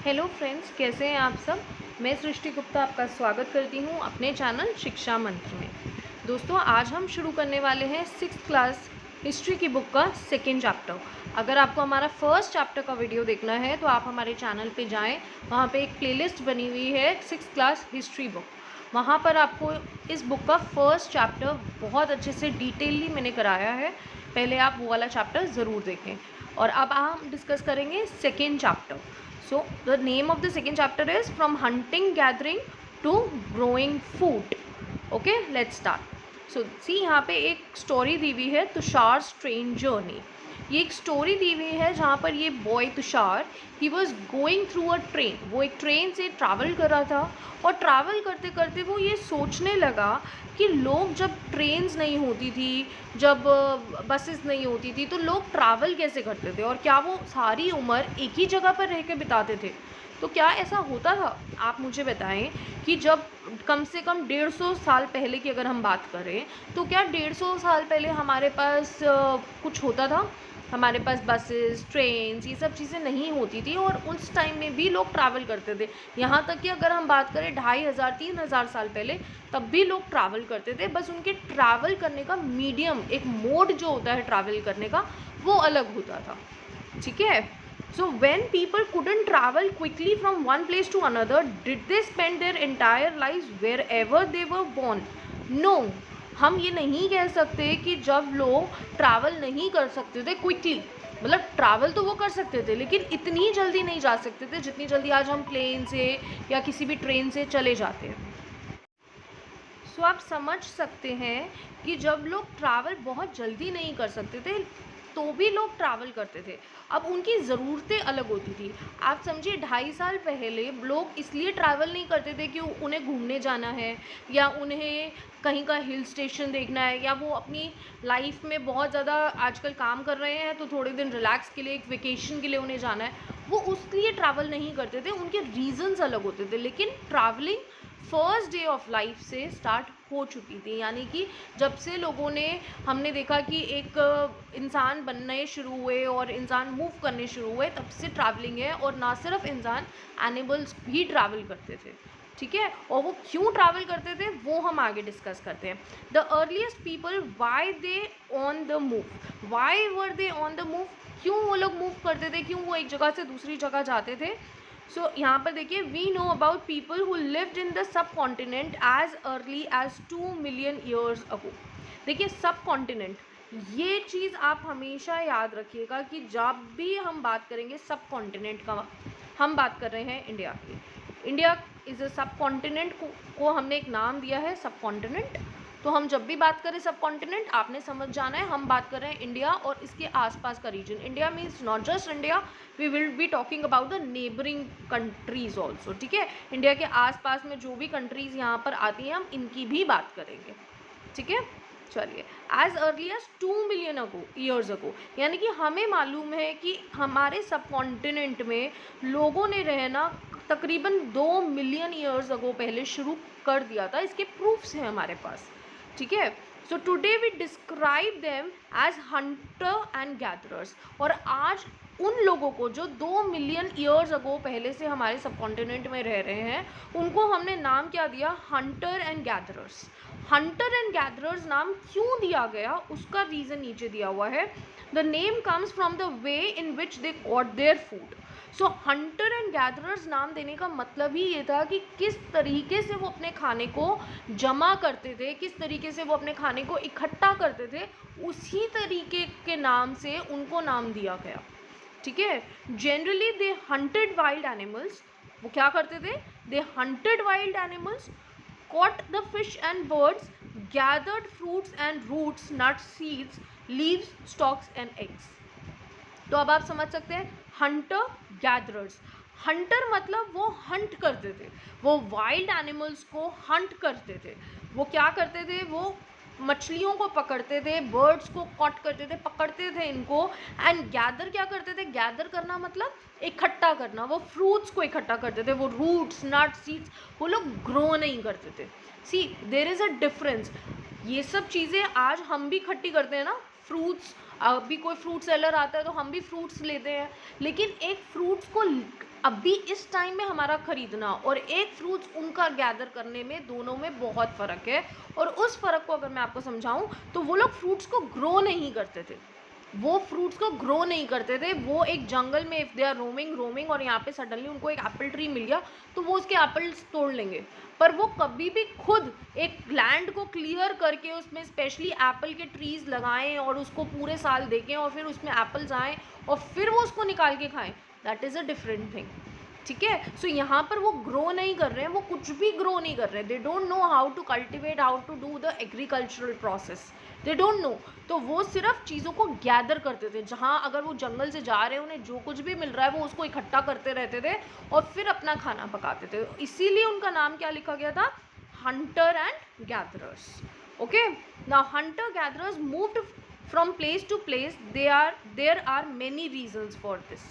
Hello friends, कैसे हैं आप सब। मैं सृष्टि गुप्ता आपका स्वागत करती हूं अपने चैनल शिक्षा मंत्र में। दोस्तों, आज हम शुरू करने वाले हैं 6th क्लास हिस्ट्री की बुक का सेकेंड चैप्टर। अगर आपको हमारा फर्स्ट चैप्टर का वीडियो देखना है तो आप हमारे चैनल पे जाएं। वहां पे एक प्लेलिस्ट बनी हुई है 6th क्लास हिस्ट्री बुक। वहाँ पर आपको इस बुक का फर्स्ट चैप्टर बहुत अच्छे से डिटेलली मैंने कराया है। पहले आप वो वाला चैप्टर ज़रूर देखें। और अब हम डिस्कस करेंगे second chapter. So the name of the second chapter is From Hunting Gathering to Growing Food. Okay, let's start. So see, यहाँ पे एक स्टोरी दी हुई है तुषार स्ट्रेंज जर्नी। ये एक स्टोरी दी हुई है जहाँ पर ये boy Tushar he was going through a train. वो एक ट्रेन से ट्रैवल कर रहा था और ट्रैवल करते करते वो ये सोचने लगा कि लोग जब ट्रेन्स नहीं होती थी, जब बसेस नहीं होती थी, तो लोग ट्रैवल कैसे करते थे और क्या वो सारी उम्र एक ही जगह पर रह के बिताते थे। तो क्या ऐसा होता था? आप मुझे बताएं कि जब कम से कम 150 साल पहले की अगर हम बात करें तो क्या 150 साल पहले हमारे पास कुछ होता था? हमारे पास बसेस, ट्रेन्स, ये सब चीज़ें नहीं होती थी और उस टाइम में भी लोग ट्रैवल करते थे। यहाँ तक कि अगर हम बात करें 2500-3000 साल पहले, तब भी लोग ट्रैवल करते थे। बस उनके ट्रैवल करने का मीडियम, एक मोड जो होता है ट्रैवल करने का, वो अलग होता था। ठीक है। So when people couldn't travel quickly from one place to another, did they spend their entire lives wherever they were born? No, हम ये नहीं कह सकते कि जब लोग ट्रैवल नहीं कर सकते थे क्विकली, मतलब ट्रैवल तो वो कर सकते थे लेकिन इतनी जल्दी नहीं जा सकते थे जितनी जल्दी आज हम प्लेन से या किसी भी ट्रेन से चले जाते हैं। सो आप समझ सकते हैं कि जब लोग ट्रैवल बहुत जल्दी नहीं कर सकते थे तो भी लोग ट्रैवल करते थे। अब उनकी ज़रूरतें अलग होती थी। आप समझिए 2.5 साल पहले लोग इसलिए ट्रैवल नहीं करते थे कि उन्हें घूमने जाना है या उन्हें कहीं का हिल स्टेशन देखना है या वो अपनी लाइफ में बहुत ज़्यादा आजकल काम कर रहे हैं तो थोड़े दिन रिलैक्स के लिए, एक वेकेशन के लिए उन्हें जाना है। वो उसके लिए ट्रैवल नहीं करते थे, उनके रीजंस अलग होते थे। लेकिन travelling first day of life से स्टार्ट हो चुकी थी, यानी कि जब से लोगों ने, हमने देखा कि एक इंसान बनने शुरू हुए और इंसान मूव करने शुरू हुए, तब से ट्रैवलिंग है। और ना सिर्फ इंसान, एनिमल्स भी ट्रैवल करते थे। ठीक है। और वो क्यों ट्रैवल करते थे वो हम आगे डिस्कस करते हैं। The earliest people, why they on the move, why were they on the move, क्यों वो लोग मूव करते थे, क्यों वो एक जगह से दूसरी जगह जाते थे। सो यहाँ पर देखिए, we know about people who lived in the subcontinent as early as 2 million years ago. देखिए, सब कॉन्टिनेंट, ये चीज़ आप हमेशा याद रखिएगा कि जब भी हम बात करेंगे सब कॉन्टिनेंट का, हम बात कर रहे हैं इंडिया की। इंडिया इज़ अ सब कॉन्टिनेंट को हमने एक नाम दिया है, सब कॉन्टिनेंट। तो हम जब भी बात करें सब कॉन्टिनेंट, आपने समझ जाना है हम बात कर रहे हैं इंडिया और इसके आसपास का region. India means not just India, we will be talking about the neighbouring countries also. ठीक है। इंडिया के आसपास में जो भी कंट्रीज़ यहाँ पर आती हैं, हम इनकी भी बात करेंगे। ठीक है। चलिए, as early as 2 million years ago, यानी कि हमें मालूम है कि हमारे सब कॉन्टिनेंट में लोगों ने रहना तकरीबन 2 मिलियन ईयर्स अगो पहले शुरू कर दिया था। इसके प्रूफ्स हैं हमारे पास। ठीक है। So today we describe them as hunter and gatherers. और आज उन लोगों को जो 2 मिलियन ईयर्स अगो पहले से हमारे सब कॉन्टिनेंट में रह रहे हैं, उनको हमने नाम क्या दिया? Hunter and gatherers. Hunter and gatherers नाम क्यों दिया गया उसका रीज़न नीचे दिया हुआ है। The name comes from the way in which they got their food. So Hunter and gatherers नाम देने का मतलब ही ये था कि किस तरीके से वो अपने खाने को जमा करते थे, किस तरीके से वो अपने खाने को इकट्ठा करते थे, उसी तरीके के नाम से उनको नाम दिया गया। ठीक है। Generally they hunted wild animals. वो क्या करते थे? They hunted wild animals, caught the fish and birds, gathered fruits and roots, nuts, seeds, leaves, stalks and eggs. तो अब आप समझ सकते हैं, हंटर गैदरर्स। हंटर मतलब वो हंट करते थे, वो वाइल्ड एनिमल्स को हंट करते थे। वो क्या करते थे? वो मछलियों को पकड़ते थे, बर्ड्स को कॉट करते थे, पकड़ते थे इनको। एंड गैदर क्या करते थे? गैदर करना मतलब इकट्ठा करना। वो फ्रूट्स को इकट्ठा करते थे, वो रूट्स, नट्स, सीड्स, वो लोग ग्रो नहीं करते थे। सी, देयर इज़ अ डिफरेंस। ये सब चीज़ें आज हम भी इकट्ठी करते हैं ना, फ्रूट्स अभी कोई फ्रूट सेलर आता है तो हम भी फ्रूट्स लेते हैं, लेकिन एक फ्रूट्स को अभी इस टाइम में हमारा खरीदना और एक फ्रूट्स उनका गैदर करने में, दोनों में बहुत फ़र्क है। और उस फ़र्क को अगर मैं आपको समझाऊं तो वो लोग फ्रूट्स को ग्रो नहीं करते थे, वो फ्रूट्स को ग्रो नहीं करते थे। वो एक जंगल में इफ़ दे आर रोमिंग और यहाँ पे सडनली उनको एक एप्पल ट्री मिल गया तो वो उसके एप्पल्स तोड़ लेंगे, पर वो कभी भी खुद एक लैंड को क्लियर करके उसमें स्पेशली एप्पल के ट्रीज़ लगाएं और उसको पूरे साल देखें और फिर उसमें एप्पल्स आएँ और फिर वो उसको निकाल के खाएं, that is a different thing. ठीक है, सो यहाँ पर वो ग्रो नहीं कर रहे हैं, वो कुछ भी ग्रो नहीं कर रहे हैं। They don't know how to cultivate, how to do the agricultural process, they don't know. तो वो सिर्फ चीज़ों को गैदर करते थे, जहाँ अगर वो जंगल से जा रहे हैं उन्हें जो कुछ भी मिल रहा है वो उसको इकट्ठा करते रहते थे और फिर अपना खाना पकाते थे। इसीलिए उनका नाम क्या लिखा गया था, hunter and gatherers. Okay, now hunter gatherers moved from place to place, there are many reasons for this.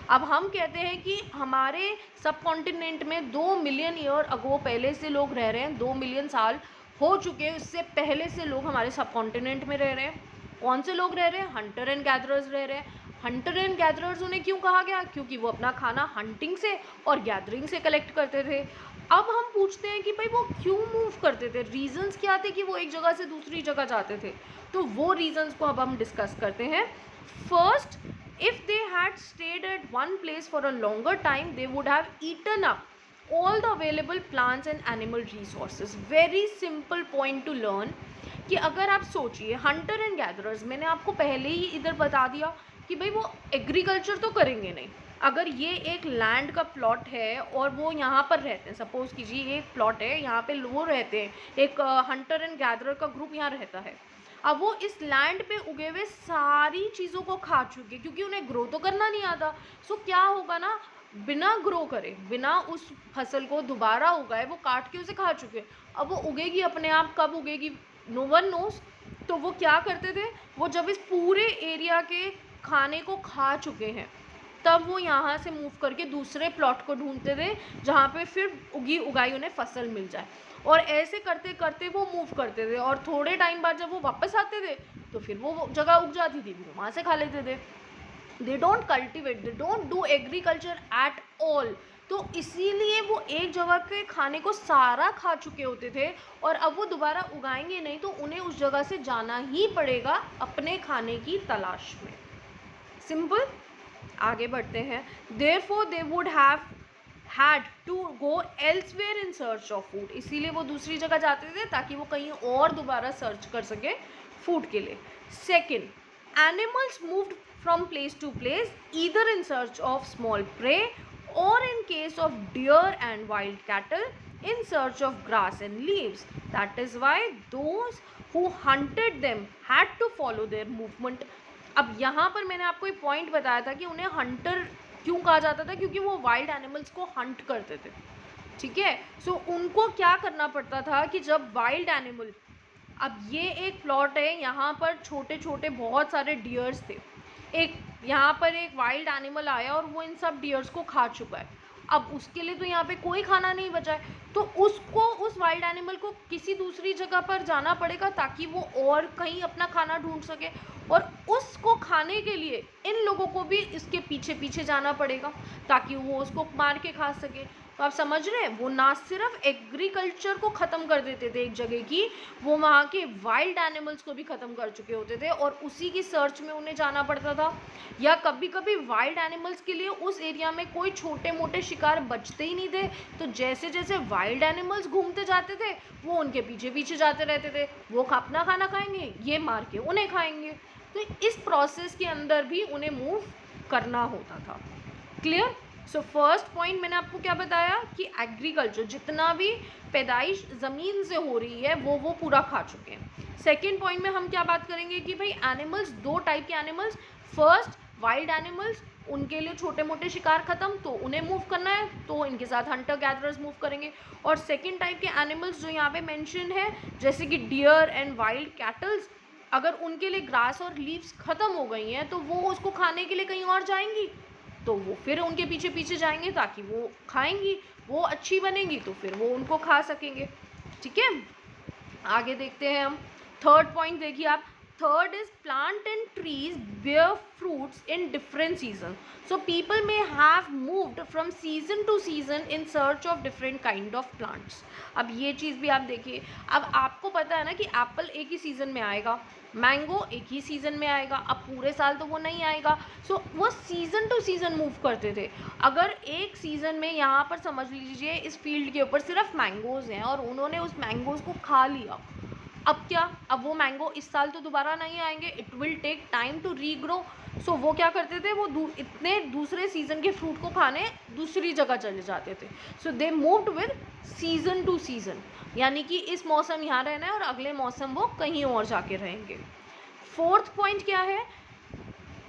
अब हम कहते हैं कि हमारे सब कॉन्टिनेंट में 2 मिलियन ईयर अगो पहले से लोग रह रहे हैं, 2 मिलियन साल हो चुके हैं, उससे पहले से लोग हमारे सब कॉन्टिनेंट में रह रहे हैं। कौन से लोग रह रहे हैं, हंटर एंड गैदरर्स रह रहे हैं। हंटर एंड गैदरर्स उन्हें क्यों कहा गया, क्योंकि वो अपना खाना हंटिंग से और गैदरिंग से कलेक्ट करते थे। अब हम पूछते हैं कि भाई वो क्यों मूव करते थे, रीजंस क्या थे कि वो एक जगह से दूसरी जगह जाते थे। तो वो रीजंस को अब हम डिस्कस करते हैं। First, if they had stayed at one place for a longer time, they would have eaten up all the available plants and animal resources. Very simple point to learn कि अगर आप सोचिए Hunter and gatherers, मैंने आपको पहले ही इधर बता दिया कि भाई वो एग्रीकल्चर तो करेंगे नहीं। अगर ये एक लैंड का प्लॉट है और वो यहाँ पर रहते हैं, सपोज कीजिए एक प्लॉट है, यहाँ पे वो रहते हैं, एक हंटर एंड गैदरर का ग्रुप यहाँ रहता है। अब वो इस लैंड पे उगे हुए सारी चीज़ों को खा चुके, क्योंकि उन्हें ग्रो तो करना नहीं आता। सो क्या होगा ना, बिना ग्रो करे, बिना उस फसल को दोबारा उगाए वो काट के उसे खा चुके। अब वो उगेगी अपने आप, कब उगेगी नो वन नोस। तो वो क्या करते थे, वो जब इस पूरे एरिया के खाने को खा चुके हैं तब वो यहाँ से मूव करके दूसरे प्लॉट को ढूंढते थे जहाँ पे फिर उगी उगाई उन्हें फसल मिल जाए। और ऐसे करते करते वो मूव करते थे और थोड़े टाइम बाद जब वो वापस आते थे तो फिर वो जगह उग जाती थी, वो वहाँ से खा लेते थे। They don't cultivate, they don't do agriculture at all. तो इसीलिए वो एक जगह के खाने को सारा खा चुके होते थे और अब वो दोबारा उगाएंगे नहीं, तो उन्हें उस जगह से जाना ही पड़ेगा अपने खाने की तलाश में। सिंपल। आगे बढ़ते हैं। Therefore they would have had to go elsewhere in search of food. इसीलिए वो दूसरी जगह जाते थे ताकि वो कहीं और दोबारा सर्च कर सके फूड के लिए। Second, animals moved from place to place either in search of small prey or in case of deer and wild cattle in search of grass and leaves. That is why those who hunted them had to follow their movement. अब यहाँ पर मैंने आपको एक point बताया था कि उन्हें हंटर क्यों कहा जाता था, क्योंकि वो वाइल्ड एनिमल्स को हंट करते थे। ठीक है, सो उनको क्या करना पड़ता था कि जब वाइल्ड एनिमल, अब ये एक प्लॉट है, यहाँ पर छोटे छोटे बहुत सारे डियर्स थे, एक यहाँ पर एक वाइल्ड एनिमल आया और वो इन सब डियर्स को खा चुका है। अब उसके लिए तो यहाँ पे कोई खाना नहीं बचा है, तो उसको, उस वाइल्ड एनिमल को किसी दूसरी जगह पर जाना पड़ेगा ताकि वो और कहीं अपना खाना ढूंढ सके, और उसको खाने के लिए इन लोगों को भी इसके पीछे पीछे जाना पड़ेगा ताकि वो उसको मार के खा सके। तो आप समझ रहे हैं, वो ना सिर्फ एग्रीकल्चर को ख़त्म कर देते थे एक जगह की, वो वहाँ के वाइल्ड एनिमल्स को भी ख़त्म कर चुके होते थे और उसी की सर्च में उन्हें जाना पड़ता था। या कभी कभी वाइल्ड एनिमल्स के लिए उस एरिया में कोई छोटे मोटे शिकार बचते ही नहीं थे, तो जैसे जैसे वाइल्ड एनिमल्स घूमते जाते थे वो उनके पीछे पीछे जाते रहते थे। वो अपना खाना खाएंगे, ये मार के उन्हें खाएंगे। तो इस प्रोसेस के अंदर भी उन्हें मूव करना होता था। क्लियर? सो फर्स्ट पॉइंट मैंने आपको क्या बताया कि एग्रीकल्चर, जितना भी पैदाइश ज़मीन से हो रही है वो पूरा खा चुके हैं। सेकेंड पॉइंट में हम क्या बात करेंगे कि भाई एनिमल्स, दो टाइप के एनिमल्स। फर्स्ट, वाइल्ड एनिमल्स, उनके लिए छोटे मोटे शिकार खत्म, तो उन्हें मूव करना है, तो इनके साथ हंटर गैदरर्स मूव करेंगे। और सेकेंड टाइप के एनिमल्स जो यहाँ पे मेंशन है, जैसे कि डियर एंड वाइल्ड कैटल्स, अगर उनके लिए ग्रास और लीव्स ख़त्म हो गई हैं तो वो उसको खाने के लिए कहीं और जाएंगी, तो वो फिर उनके पीछे पीछे जाएंगे ताकि वो खाएंगी, वो अच्छी बनेंगी तो फिर वो उनको खा सकेंगे। ठीक है, आगे देखते हैं हम। थर्ड पॉइंट देखिए आप, Third is plant and trees bear fruits in different seasons. So people may have moved from season to season in search of different kind of plants. अब ये चीज़ भी आप देखिए, अब आपको पता है ना कि एप्पल एक ही सीज़न में आएगा, मैंगो एक ही सीज़न में आएगा, अब पूरे साल तो वो नहीं आएगा। सो वो सीज़न टू सीज़न मूव करते थे। अगर एक सीज़न में यहाँ पर समझ लीजिए इस फील्ड के ऊपर सिर्फ मैंगोज़ हैं और उन्होंने उस मैंगोज़ को खा लिया, अब क्या, अब वो मैंगो इस साल तो दोबारा नहीं आएंगे, it will take time to regrow. So वो क्या करते थे, वो इतने दूसरे सीज़न के फ्रूट को खाने दूसरी जगह चले जाते थे। So they moved with season to season, यानी कि इस मौसम यहाँ रहना है और अगले मौसम वो कहीं और जाके रहेंगे। फोर्थ पॉइंट क्या है?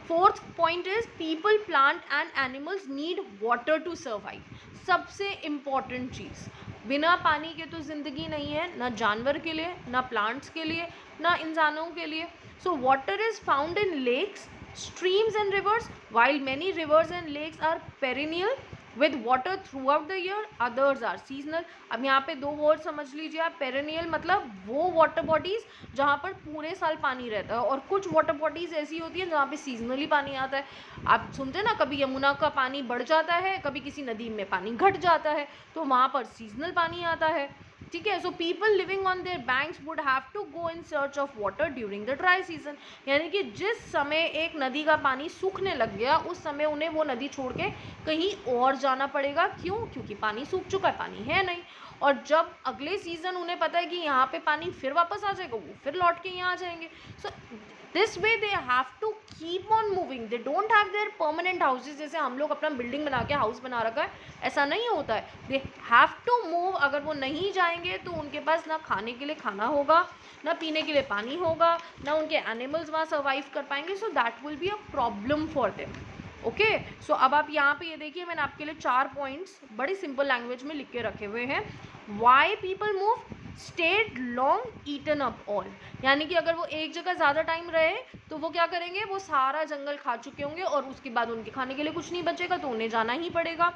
Fourth point is people, plant and animals need water to survive. सबसे इम्पॉर्टेंट चीज़, बिना पानी के तो ज़िंदगी नहीं है, ना जानवर के लिए, ना प्लांट्स के लिए, ना इंसानों के लिए। So water is found in lakes, streams and rivers. While many rivers and lakes are perennial with water throughout the year, others are seasonal. अब यहाँ पे दो वर्ड समझ लीजिए आप, perennial मतलब वो वाटर बॉडीज़ जहाँ पर पूरे साल पानी रहता है, और कुछ वाटर बॉडीज़ ऐसी होती हैं जहाँ पे सीजनली पानी आता है। आप सुनते हैं ना, कभी यमुना का पानी बढ़ जाता है, कभी किसी नदी में पानी घट जाता है, तो वहाँ पर सीजनल पानी आता है। ठीक है। So people living on their banks would have to go in search of water during the dry season, यानी कि जिस समय एक नदी का पानी सूखने लग गया उस समय उन्हें वो नदी छोड़ के कहीं और जाना पड़ेगा। क्यों? क्योंकि पानी सूख चुका है, पानी है नहीं। और जब अगले सीजन उन्हें पता है कि यहाँ पे पानी फिर वापस आ जाएगा, वो फिर लौट के यहाँ आ जाएंगे। So this way they have to keep on moving, they don't have their permanent houses, जैसे हम लोग अपना बिल्डिंग बना के हाउस बना रखा है, ऐसा नहीं होता है। They have to move. अगर वो नहीं जाएंगे तो उनके पास ना खाने के लिए खाना होगा, ना पीने के लिए पानी होगा, ना उनके एनिमल्स वहाँ सर्वाइव कर पाएंगे। So that will be a problem for them. Okay. So अब आप यहाँ पे ये देखिए, मैंने आपके लिए 4 पॉइंट्स बड़ी सिंपल लैंग्वेज में लिख के रखे हुए हैं। Why people move, stayed long, eaten up all, यानी कि अगर वो एक जगह ज़्यादा टाइम रहे तो वो क्या करेंगे, वो सारा जंगल खा चुके होंगे और उसके बाद उनके खाने के लिए कुछ नहीं बचेगा, तो उन्हें जाना ही पड़ेगा।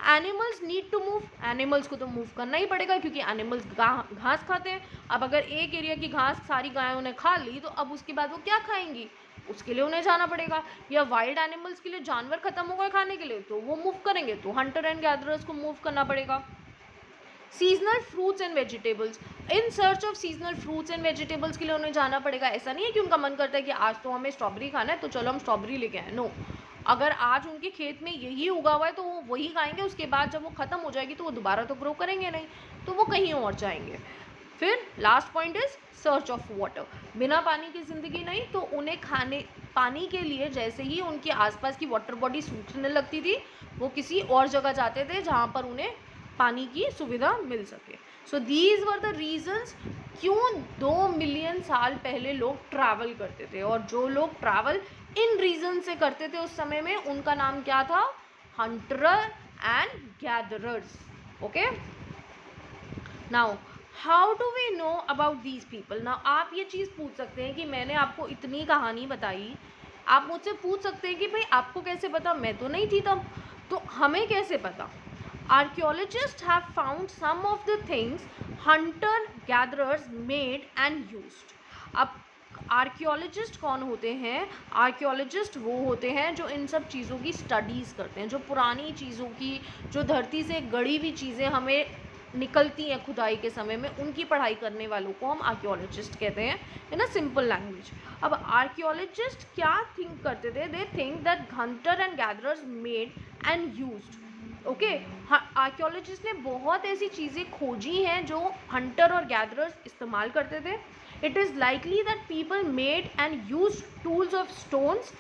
Animals need to move, animals को तो मूव करना ही पड़ेगा क्योंकि एनिमल्स घास खाते हैं। अब अगर एक एरिया की घास सारी गायों ने खा ली तो अब उसके बाद वो क्या खाएंगी, उसके लिए उन्हें जाना पड़ेगा। या वाइल्ड एनिमल्स के लिए जानवर खत्म हो गए खाने के लिए तो वो मूव करेंगे, तो हंटर एंड गैदरर्स को मूव करना पड़ेगा। Seasonal fruits and vegetables, in search of seasonal fruits and vegetables के लिए उन्हें जाना पड़ेगा। ऐसा नहीं है कि उनका मन करता है कि आज तो हमें स्ट्रॉबेरी खाना है तो चलो हम स्ट्रॉबेरी लेके आए, नो। अगर आज उनके खेत में यही उगा हुआ है तो वो वही खाएंगे, उसके बाद जब वो ख़त्म हो जाएगी तो वो दोबारा तो ग्रो करेंगे नहीं, तो वो कहीं और जाएंगे। फिर last point is search of water, बिना पानी की ज़िंदगी नहीं, तो उन्हें खाने पानी के लिए जैसे ही उनके आसपास की वाटर बॉडी सूखने लगती थी वो किसी और जगह जाते थे जहाँ पर उन्हें पानी की सुविधा मिल सके। So these were the reasons क्यों 2 मिलियन साल पहले लोग ट्रैवल करते थे, और जो लोग ट्रैवल इन रीजन से करते थे उस समय में उनका नाम क्या था, hunter and gatherers. Okay, now how do we know about these people. Now आप ये चीज़ पूछ सकते हैं कि मैंने आपको इतनी कहानी बताई, आप मुझसे पूछ सकते हैं कि भाई आपको कैसे पता, मैं तो नहीं थी तब, तो हमें कैसे पता। Archaeologists have found some of the things hunter-gatherers made and used. अब आर्कियोलॉजिस्ट कौन होते हैं? आर्कियोलॉजिस्ट वो होते हैं जो इन सब चीज़ों की स्टडीज़ करते हैं, जो पुरानी चीज़ों की, जो धरती से गड़ी हुई चीज़ें हमें निकलती हैं खुदाई के समय में, उनकी पढ़ाई करने वालों को हम आर्कियोलॉजिस्ट कहते हैं, इन अ सिंपल लैंग्वेज। अब आर्कियोलॉजिस्ट क्या थिंक करते थे? They think that Hunter and gatherers made and used. Okay, archaeologist ने बहुत ऐसी चीज़ें खोजी हैं जो हंटर और गैदरर्स इस्तेमाल करते थे। It is likely that people made and use tools of stones,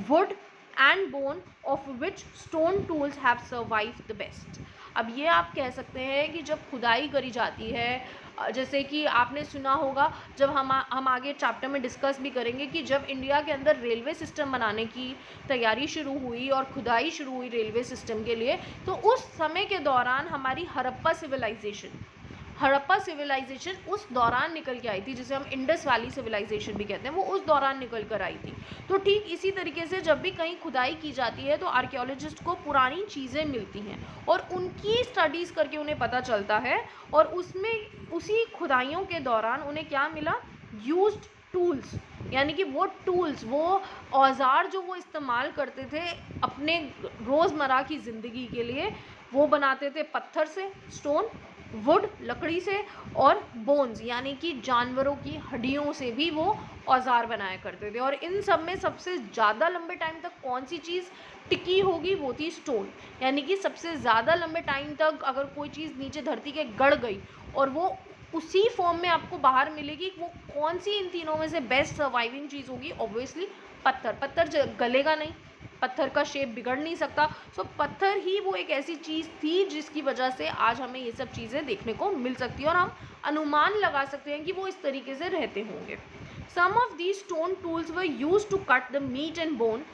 would and bone, of which stone tools have survived the best. अब ये आप कह सकते हैं कि जब खुदाई करी जाती है, जैसे कि आपने सुना होगा, जब हम आगे चैप्टर में डिस्कस भी करेंगे कि जब इंडिया के अंदर रेलवे सिस्टम बनाने की तैयारी शुरू हुई और खुदाई शुरू हुई रेलवे सिस्टम के लिए, तो उस समय के दौरान हमारी हड़प्पा सिविलाइजेशन उस दौरान निकल के आई थी, जिसे हम इंडस वैली सिविलाइजेशन भी कहते हैं, वो उस दौरान निकल कर आई थी। तो ठीक इसी तरीके से जब भी कहीं खुदाई की जाती है तो आर्कियोलॉजिस्ट को पुरानी चीज़ें मिलती हैं और उनकी स्टडीज़ करके उन्हें पता चलता है, और उसमें उसी खुदाइयों के दौरान उन्हें क्या मिला, यूज्ड टूल्स, यानी कि वो टूल्स, वो औजार जो वो इस्तेमाल करते थे अपने रोज़मर्रा की ज़िंदगी के लिए, वो बनाते थे पत्थर से, स्टोन, वुड लकड़ी से, और बोन्स यानी कि जानवरों की हड्डियों से भी वो औजार बनाया करते थे। और इन सब में सबसे ज़्यादा लंबे टाइम तक कौन सी चीज़ टिकी होगी, वो थी स्टोन। यानी कि सबसे ज़्यादा लंबे टाइम तक अगर कोई चीज़ नीचे धरती के गड़ गई और वो उसी फॉर्म में आपको बाहर मिलेगी, वो कौन सी इन तीनों में से बेस्ट सर्वाइविंग चीज़ होगी? ऑब्वियसली पत्थर। पत्थर गलेगा नहीं, पत्थर का शेप बिगड़ नहीं सकता। सो पत्थर ही वो एक ऐसी चीज़ थी जिसकी वजह से आज हमें ये सब चीज़ें देखने को मिल सकती है और हम अनुमान लगा सकते हैं कि वो इस तरीके से रहते होंगे। सम of these stone tools were used to cut the meat and bone,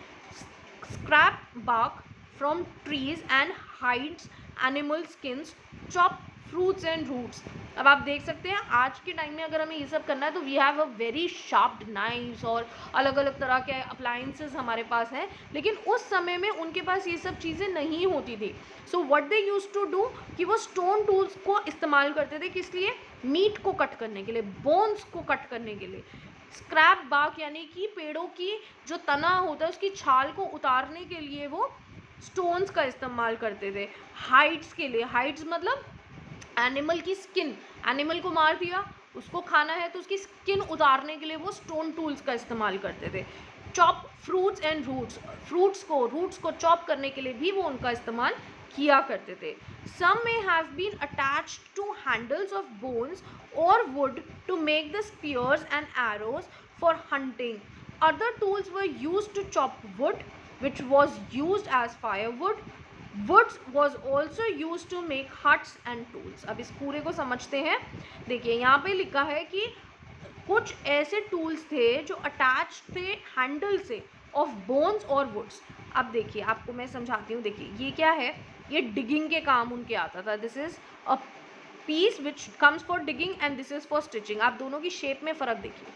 scrap bark from trees and hides, animal skins, chop fruits and roots। अब आप देख सकते हैं आज के टाइम में अगर हमें ये सब करना है तो we have a very sharp knives और अलग अलग तरह के अप्लायंसेस हमारे पास हैं, लेकिन उस समय में उनके पास ये सब चीज़ें नहीं होती थी। So what they used to do कि वो स्टोन टूल्स को इस्तेमाल करते थे, किस लिए? मीट को कट करने के लिए, बोन्स को कट करने के लिए। स्क्रैप बार्क यानी कि पेड़ों की जो तना होता है उसकी छाल को उतारने के लिए वो स्टोन्स का इस्तेमाल करते थे। हाइड्स के लिए, हाइड्स मतलब एनिमल की स्किन, एनिमल को मार दिया, उसको खाना है तो उसकी स्किन उतारने के लिए वो स्टोन टूल्स का इस्तेमाल करते थे। Chop fruits and roots, roots को चॉप करने के लिए भी वो उनका इस्तेमाल किया करते थे। Some may have been attached to handles of bones or wood to make the spears and arrows for hunting. Other tools were used to chop wood, which was used as firewood. Wood was also used to make huts and tools. अब इस पूरे को समझते हैं। देखिए यहाँ पे लिखा है कि कुछ ऐसे टूल्स थे जो अटैच थे हैंडल से ऑफ बोन्स और वुड्स। अब देखिए आपको मैं समझाती हूँ। देखिए ये क्या है, ये डिगिंग के काम उनके आता था। This is a piece which comes for digging and this is for stitching. आप दोनों की शेप में फ़र्क देखिए,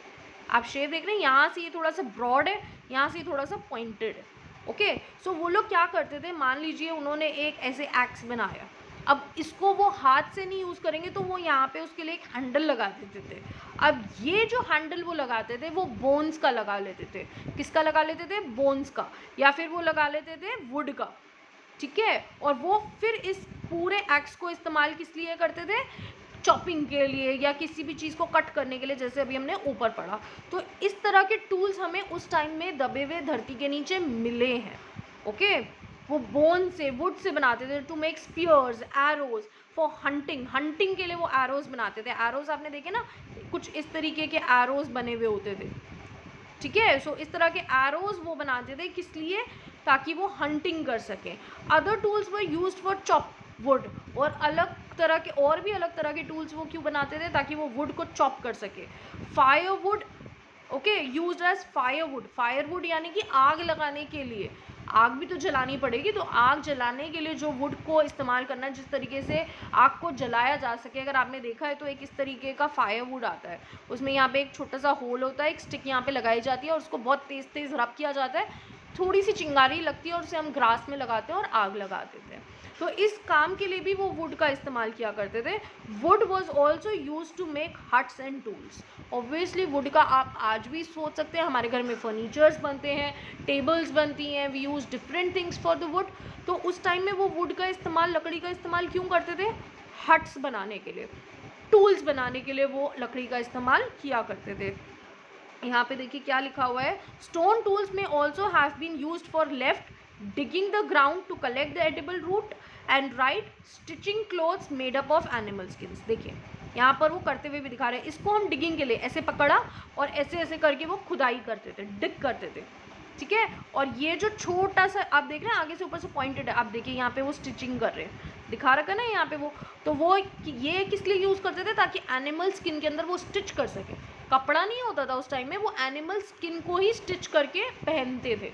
आप शेप देख रहे हैं, यहाँ से ये थोड़ा सा ब्रॉड है, यहाँ से थोड़ा सा पॉइंटेड है। ओके, सो वो लोग क्या करते थे, मान लीजिए उन्होंने एक ऐसे एक्स बनाया, अब इसको वो हाथ से नहीं यूज़ करेंगे तो वो यहाँ पे उसके लिए एक हैंडल लगा देते थे। अब ये जो हैंडल वो लगाते थे वो बोन्स का लगा लेते थे। किसका लगा लेते थे? बोन्स का, या फिर वो लगा लेते थे वुड का। ठीक है, और वो फिर इस पूरे एक्स को इस्तेमाल किस लिए करते थे? चॉपिंग के लिए या किसी भी चीज़ को कट करने के लिए, जैसे अभी हमने ऊपर पढ़ा। तो इस तरह के टूल्स हमें उस टाइम में दबे हुए धरती के नीचे मिले हैं। ओके, वो बोन से, वुड से बनाते थे to make spears, arrows for hunting. Hunting के लिए वो एरोज बनाते थे। एरोज आपने देखे ना, कुछ इस तरीके के एरोज बने हुए होते थे। ठीक है, सो इस तरह के एरोज वो बनाते थे, किस लिए? ताकि वो हंटिंग कर सकें। Other tools were used for chop wood, और अलग तरह के और भी अलग तरह के टूल्स वो क्यों बनाते थे? ताकि वो वुड को चॉप कर सके। Firewood, okay, used as firewood. Firewood यानी कि आग लगाने के लिए, आग भी तो जलानी पड़ेगी, तो आग जलाने के लिए जो वुड को इस्तेमाल करना है, जिस तरीके से आग को जलाया जा सके। अगर आपने देखा है तो एक इस तरीके का फायरवुड आता है, उसमें यहाँ पे एक छोटा सा होल होता है, एक स्टिक यहाँ पे लगाई जाती है और उसको बहुत तेज़ तेज़ रब किया जाता है, थोड़ी सी चिंगारी लगती है और उसे हम ग्रास में लगाते हैं और आग लगा देते हैं। तो इस काम के लिए भी वो वुड का इस्तेमाल किया करते थे। Wood was also use to make huts and tools. Obviously wood का आप आज भी सोच सकते हैं, हमारे घर में फर्नीचर्स बनते हैं, टेबल्स बनती हैं, we use different things for the wood. तो उस टाइम में वो वुड का इस्तेमाल, लकड़ी का इस्तेमाल क्यों करते थे? हट्स बनाने के लिए, टूल्स बनाने के लिए वो लकड़ी का इस्तेमाल किया करते थे। यहाँ पे देखिए क्या लिखा हुआ है, स्टोन टूल्स में also have been used for left digging the ground to collect the edible root and right stitching clothes made up of animal skins। देखिए यहाँ पर वो करते हुए भी दिखा रहे हैं। इसको हम डिगिंग के लिए ऐसे पकड़ा और ऐसे ऐसे करके वो खुदाई करते थे, डिग करते थे। ठीक है, और ये जो छोटा सा आप देख रहे हैं आगे से ऊपर से पॉइंटेड है, आप देखिए यहाँ पे वो स्टिचिंग कर रहे हैं, दिखा रखा ना यहाँ पे वो। तो वो ये किस लिए यूज़ करते थे? ताकि एनिमल स्किन के अंदर वो स्टिच कर सके। कपड़ा नहीं होता था उस टाइम में, वो एनिमल स्किन को ही स्टिच करके पहनते थे।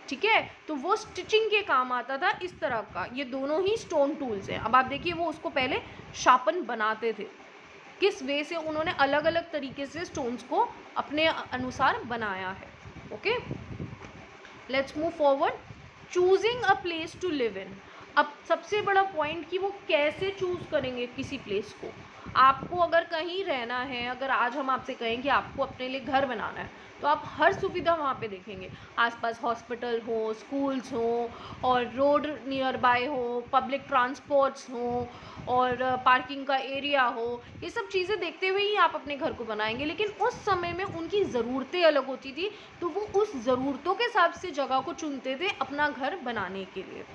ठीक है, तो वो स्टिचिंग के काम आता था इस तरह का। ये दोनों ही स्टोन टूल्स हैं। अब आप देखिए वो उसको पहले शार्पन बनाते थे, किस वे से उन्होंने अलग अलग तरीके से स्टोन्स को अपने अनुसार बनाया है। Okay, let's move forward. Choosing a place to live in. अब सबसे बड़ा पॉइंट कि वो कैसे चूज़ करेंगे किसी प्लेस को। आपको अगर कहीं रहना है, अगर आज हम आपसे कहें कि आपको अपने लिए घर बनाना है, तो आप हर सुविधा वहाँ पे देखेंगे। आसपास हॉस्पिटल हो, स्कूल्स हो, और रोड नियर बाय हो, पब्लिक ट्रांसपोर्ट्स हो, और पार्किंग का एरिया हो। ये सब चीज़ें देखते हुए ही आप अपने घर को बनाएंगे। लेकिन उस समय में उनकी ज़रूरतें अलग होती थी, तो वो उस ज़रूरतों के हिसाब से जगह को चुनते थे अपना घर बनाने के लिए।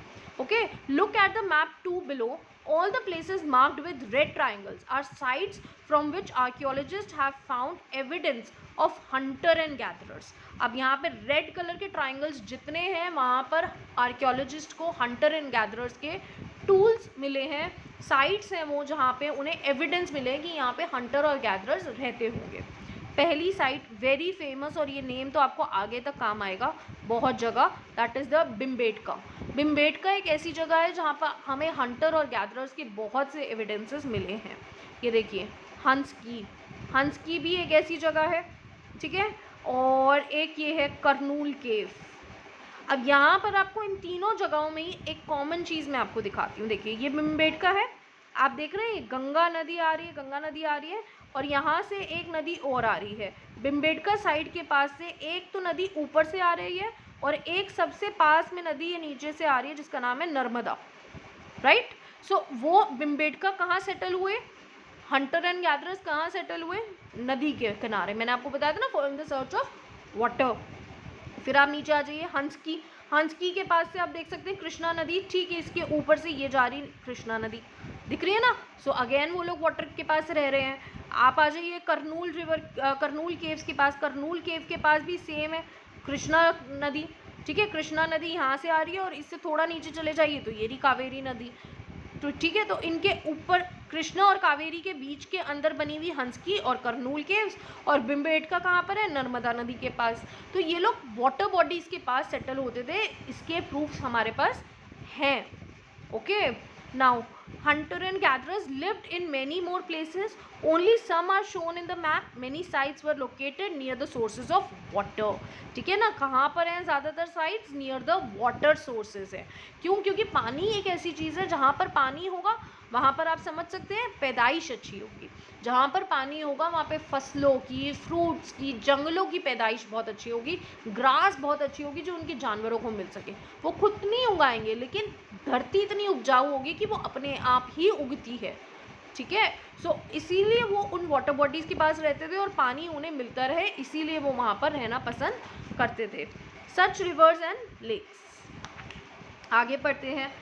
Okay, look at the map 2 below. All the places marked with red triangles are sites from which archaeologists have found evidence of hunter and gatherers. अब यहाँ पे रेड कलर के ट्राइंगल्स जितने हैं वहाँ पर आर्कियोलॉजिस्ट को हंटर एंड गैदरर्स के टूल्स मिले हैं, साइट्स हैं वो जहाँ पे उन्हें एविडेंस मिले कि यहाँ पे हंटर और गैदरर्स रहते होंगे। पहली साइट वेरी फेमस, और ये नेम तो आपको आगे तक काम आएगा बहुत जगह, that is the Bhimbetka. Bhimbetka एक ऐसी जगह है जहाँ पर हमें हंटर और गैदरर्स के बहुत से एविडेंसेस मिले हैं। ये देखिए हंसकी भी एक ऐसी जगह है, ठीक है। और एक ये है करनूल केव। अब यहाँ पर आपको इन तीनों जगहों में ही एक कॉमन चीज़ मैं आपको दिखाती हूँ। देखिए ये भिमबेटका है, आप देख रहे हैं गंगा नदी आ रही है, और यहाँ से एक नदी और आ रही है। भिमबेटका साइड के पास से एक तो नदी ऊपर से आ रही है, और एक सबसे पास में नदी ये नीचे से आ रही है जिसका नाम है नर्मदा, राइट। सो वो भिमबेटका कहाँ सेटल हुए, हंटर एंड गैदरर्स कहाँ सेटल हुए, नदी के किनारे। मैंने आपको बताया था ना, for in the search of water. फिर आप नीचे आ जाइए हंसकी के पास से आप देख सकते हैं कृष्णा नदी, ठीक है, इसके ऊपर से ये जा रही कृष्णा नदी, दिख रही है ना। सो अगेन वो लोग वाटर के पास रह रहे हैं। आप आ जाइए करनूल केव्स के पास। करनूल केव के पास भी सेम है कृष्णा नदी, ठीक है। कृष्णा नदी यहाँ से आ रही है, और इससे थोड़ा नीचे चले जाइए तो ये रही कावेरी नदी, तो ठीक है। तो इनके ऊपर कृष्णा और कावेरी के बीच के अंदर बनी हुई हंसकी और करनूल केव्स, और भिमबेटका कहाँ पर है, नर्मदा नदी के पास। तो ये लोग वाटर बॉडीज़ के पास सेटल होते थे, इसके प्रूफ्स हमारे पास हैं। Okay, now hunter and gatherers lived in many more places. Only some are shown in the map. Many sites were located near the sources of water. ठीक है ना, कहाँ पर हैं ज़्यादातर sites, near the water sources है। क्यों, क्योंकि पानी एक ऐसी चीज़ है जहाँ पर पानी होगा वहाँ पर आप समझ सकते हैं पैदाइश अच्छी होगी। जहाँ पर पानी होगा वहाँ पे फसलों की, फ्रूट्स की, जंगलों की पैदाइश बहुत अच्छी होगी, ग्रास बहुत अच्छी होगी जो उनके जानवरों को मिल सके। वो खुद नहीं उगाएंगे, लेकिन धरती इतनी उपजाऊ होगी कि वो अपने आप ही उगती है, ठीक है। सो इसीलिए वो उन वाटर बॉडीज़ के पास रहते थे और पानी उन्हें मिलता रहे, इसीलिए वो वहाँ पर रहना पसंद करते थे। सच रिवर्स एंड लेक्स। आगे पढ़ते हैं।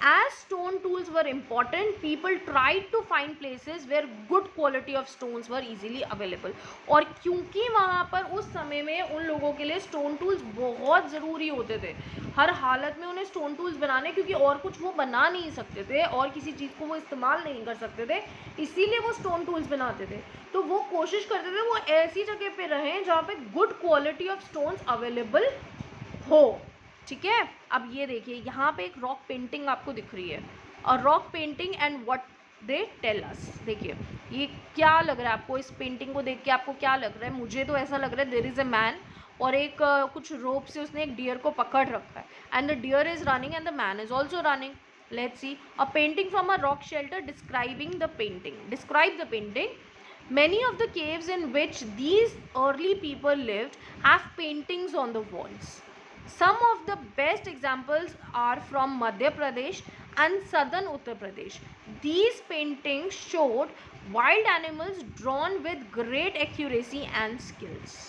As stone tools were important, people tried to find places where good quality of stones were easily available. और क्योंकि वहाँ पर उस समय में उन लोगों के लिए स्टोन टूल्स बहुत ज़रूरी होते थे, हर हालत में उन्हें स्टोन टूल्स बनाने, क्योंकि और कुछ वो बना नहीं सकते थे और किसी चीज़ को वो इस्तेमाल नहीं कर सकते थे, इसीलिए वो स्टोन टूल्स बनाते थे। तो वो कोशिश करते थे वो ऐसी जगह पे रहें जहाँ पे good quality of stones available हो, ठीक है। अब ये देखिए यहाँ पे एक रॉक पेंटिंग आपको दिख रही है, और rock painting and what they tell us. देखिए ये क्या लग रहा है आपको, इस पेंटिंग को देख के आपको क्या लग रहा है? मुझे तो ऐसा लग रहा है देयर इज़ अ मैन, और एक कुछ रोप से उसने एक डियर को पकड़ रखा है, and the deer is running and the man is also running. Let's see a painting from a rock shelter describing the painting. Describe the painting. Many of the caves in which these early people lived have paintings on the walls. Some of the best examples are from Madhya Pradesh and southern Uttar Pradesh. These paintings showed wild animals drawn with great accuracy and skills.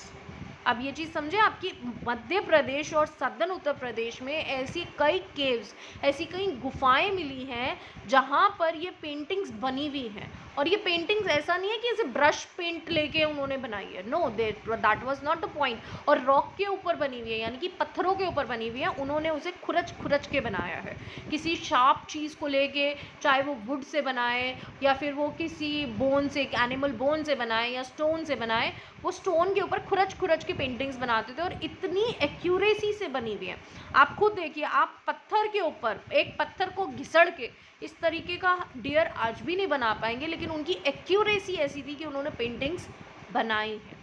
अब ये चीज़ समझे, आपकी मध्य प्रदेश और southern Uttar Pradesh में ऐसी कई caves, ऐसी कई गुफाएं मिली हैं जहाँ पर ये पेंटिंग्स बनी हुई हैं। और ये पेंटिंग्स ऐसा नहीं है कि इसे ब्रश पेंट लेके उन्होंने बनाई है, no, that was not the point. और रॉक के ऊपर बनी हुई है, यानी कि पत्थरों के ऊपर बनी हुई है, उन्होंने उसे खुरच खुरच के बनाया है। किसी शार्प चीज़ को लेके, चाहे वो वुड से बनाए या फिर वो किसी बोन से, एनिमल बोन से बनाए या स्टोन से बनाए, वो स्टोन के ऊपर खुरच खुरच के पेंटिंग्स बनाते थे, और इतनी एक्यूरेसी से बनी हुई है। आप खुद देखिए, आप पत्थर के ऊपर एक पत्थर को घिसड़ के इस तरीके का डियर आज भी नहीं बना पाएंगे, लेकिन उनकी एक्यूरेसी ऐसी थी कि उन्होंने पेंटिंग्स बनाई है,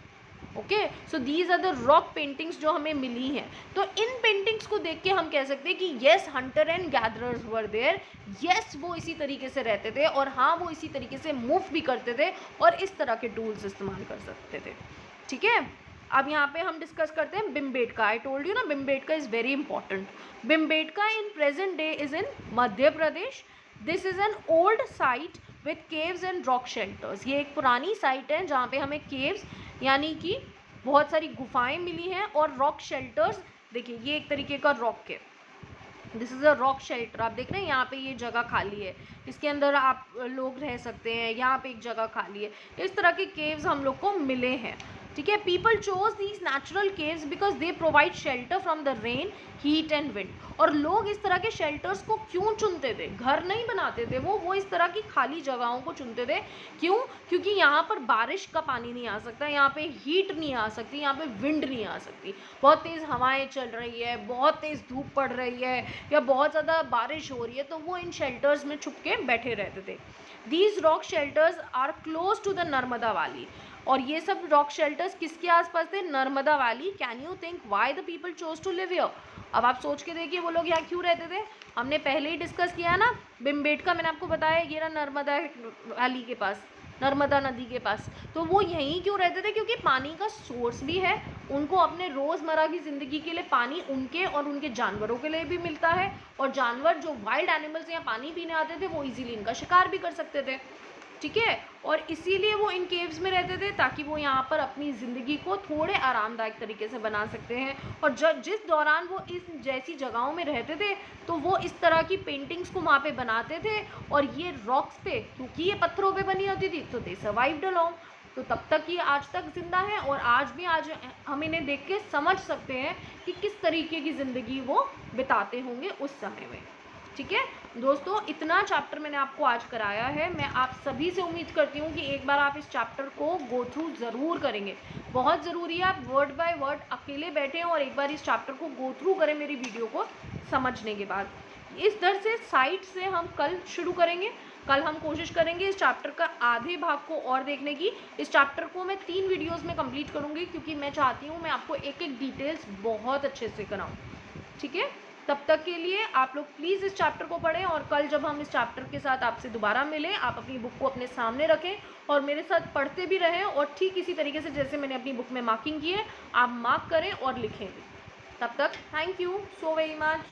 okay, so these are the rock paintings जो हमें मिली हैं। तो इन पेंटिंग्स को देख के हम कह सकते हैं कि yes hunter and gatherers were there, yes वो इसी तरीके से रहते थे और हाँ वो इसी तरीके से मूव भी करते थे और इस तरह के टूल्स इस्तेमाल कर सकते थे। ठीक है, अब यहाँ पे हम डिस्कस करते हैं भिमबेटका। आई टोल्ड यू ना Bhimbetka is very important. Bhimbetka in present day is in Madhya Pradesh. This is an old site with caves and rock shelters. ये एक पुरानी साइट है जहाँ पे हमें केव्स यानी कि बहुत सारी गुफाएं मिली हैं और रॉक शेल्टर्स। देखिए ये एक तरीके का रॉक है, this is a rock shelter. आप देख रहे हैं यहाँ पे ये जगह खाली है, इसके अंदर आप लोग रह सकते हैं। यहाँ पे एक जगह खाली है। इस तरह के केव्स हम लोग को मिले हैं। ठीक है, people chose these natural caves because they provide shelter from the rain, heat and wind. और लोग इस तरह के शेल्टर्स को क्यों चुनते थे? घर नहीं बनाते थे वो इस तरह की खाली जगहों को चुनते थे। क्यों? क्योंकि यहाँ पर बारिश का पानी नहीं आ सकता, यहाँ पे हीट नहीं आ सकती, यहाँ पे विंड नहीं आ सकती। बहुत तेज़ हवाएं चल रही है, बहुत तेज़ धूप पड़ रही है या बहुत ज़्यादा बारिश हो रही है, तो वो इन शेल्टर्स में छुप के बैठे रहते थे। These rock shelters are close to the Narmada valley. और ये सब रॉक शेल्टर्स किसके आसपास थे? Narmada valley. Can you think why the people chose to live here? अब आप सोच के देखिए वो लोग यहाँ क्यों रहते थे। हमने पहले ही डिस्कस किया ना, भिमबेटका मैंने आपको बताया ये रहा नर्मदा वैली के पास, नर्मदा नदी के पास। तो वो यहीं क्यों रहते थे? क्योंकि पानी का सोर्स भी है, उनको अपने रोज़मर्रा की ज़िंदगी के लिए पानी उनके और उनके जानवरों के लिए भी मिलता है। और जानवर जो वाइल्ड एनिमल्स यहाँ पानी पीने आते थे वो इजीली इनका शिकार भी कर सकते थे। ठीक है, और इसीलिए वो इन केव्स में रहते थे ताकि वो यहाँ पर अपनी ज़िंदगी को थोड़े आरामदायक तरीके से बना सकते हैं। और जिस दौरान वो इस जैसी जगहों में रहते थे तो वो इस तरह की पेंटिंग्स को वहाँ पे बनाते थे। और ये रॉक्स पे, क्योंकि ये पत्थरों पे बनी होती थी, तो दे सर्वाइव्ड अलोंग। तो तब तक ये आज तक जिंदा है और आज हम इन्हें देख के समझ सकते हैं कि किस तरीके की ज़िंदगी वो बिताते होंगे उस समय में। ठीक है दोस्तों, इतना चैप्टर मैंने आपको आज कराया है। मैं आप सभी से उम्मीद करती हूँ कि एक बार आप इस चैप्टर को गो थ्रू ज़रूर करेंगे। बहुत ज़रूरी है आप वर्ड बाय वर्ड अकेले बैठें और एक बार इस चैप्टर को गो थ्रू करें मेरी वीडियो को समझने के बाद। इस दर से साइट से हम कल शुरू करेंगे। कल हम कोशिश करेंगे इस चैप्टर का आधे भाग को और देखने की। इस चैप्टर को मैं 3 वीडियोज़ में कंप्लीट करूँगी क्योंकि मैं चाहती हूँ मैं आपको एक एक डिटेल्स बहुत अच्छे से कराऊँ। ठीक है, तब तक के लिए आप लोग प्लीज़ इस चैप्टर को पढ़ें और कल जब हम इस चैप्टर के साथ आपसे दोबारा मिलें आप अपनी बुक को अपने सामने रखें और मेरे साथ पढ़ते भी रहें। और ठीक इसी तरीके से जैसे मैंने अपनी बुक में मार्किंग की है आप मार्क करें और लिखें भी। तब तक thank you so very much.